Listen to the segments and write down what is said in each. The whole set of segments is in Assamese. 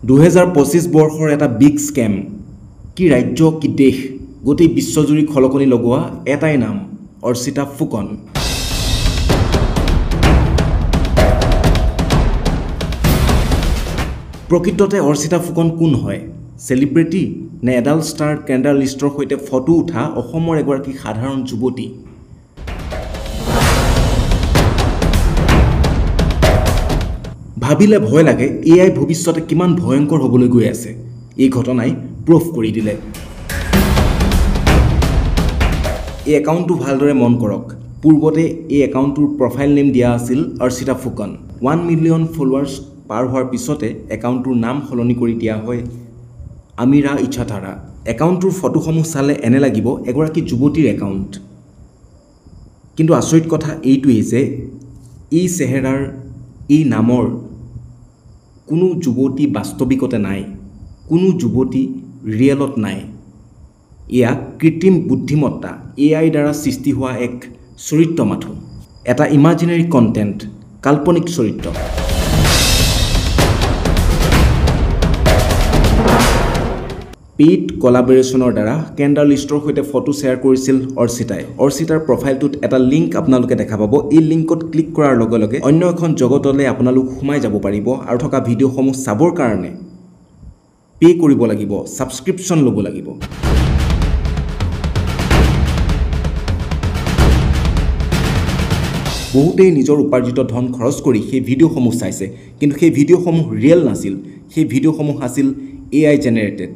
2025 বৰ্ষৰ এটা বিগ স্কেম কি ৰাজ্য কি দেশ গোটেই বিশ্বজুৰি খলকনি লগোৱা এটাই নাম অৰ্চিতা ফুকন প্ৰকৃততে অৰ্চিতা ফুকন কোন হয় সেলিব্ৰিটি নে এডাল ষ্টাৰ কেণ্ডাল লিষ্টৰ সৈতে ফটো উঠা অসমৰ এগৰাকী সাধাৰণ যুৱতী ভাবিলে ভয় লাগে এআই ভৱিষ্যতে কিমান ভয়ংকৰ হ'বলৈ গৈ আছে এই ঘটনাই প্ৰুফ কৰি দিলে এই একাউণ্টটো ভালদৰে মন কৰক পূৰ্বতে এই একাউণ্টটোৰ প্ৰফাইল নেম দিয়া আছিল অৰ্চিতা ফুকন 1 মিলিয়ন ফলোৱাৰ্ছ পাৰ হোৱাৰ পিছতে একাউণ্টটোৰ নাম সলনি কৰি দিয়া হয় আমিৰা ইচ্ছাধাৰা একাউণ্টটোৰ ফটোসমূহ চালে এনে লাগিব এগৰাকী যুৱতীৰ একাউণ্ট কিন্তু আচৰিত কথা এইটোৱেই যে এই চেহেৰাৰ এই নামৰ কোনো যুৱতী বাস্তৱিকতে নাই কোনো যুৱতী ৰিয়েলত নাই এয়া কৃত্ৰিম বুদ্ধিমত্তা এআই দ্বাৰা সৃষ্টি হোৱা এক চৰিত্ৰ মাথো এটা ইমাজিনাৰী কণ্টেণ্ট কাল্পনিক চৰিত্ৰ পেইড কলাবৰেশ্যনৰ দ্বাৰা কেণ্ডাল লিষ্টৰ সৈতে ফটো শ্বেয়াৰ কৰিছিল অৰ্চিতাই অৰ্চিতাৰ প্ৰফাইলটোত এটা লিংক আপোনালোকে দেখা পাব এই লিংকত ক্লিক কৰাৰ লগে লগে অন্য এখন জগতলৈ আপোনালোক সোমাই যাব পাৰিব আৰু থকা ভিডিঅ'সমূহ চাবৰ কাৰণে পে কৰিব লাগিব ছাবস্ক্ৰিপশ্যন ল'ব লাগিব বহুতেই নিজৰ উপাৰ্জিত ধন খৰচ কৰি সেই ভিডিঅ'সমূহ চাইছে কিন্তু সেই ভিডিঅ'সমূহ ৰিয়েল নাছিল সেই ভিডিঅ'সমূহ আছিল এআই জেনেৰেটেড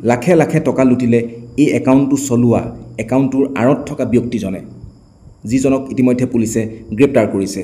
লাখে লাখে টকা লুটিলে এই একাউণ্টটো চলোৱা একাউণ্টটোৰ আঁৰত থকা ব্যক্তিজনে যিজনক ইতিমধ্যে পুলিচে গ্ৰেপ্তাৰ কৰিছে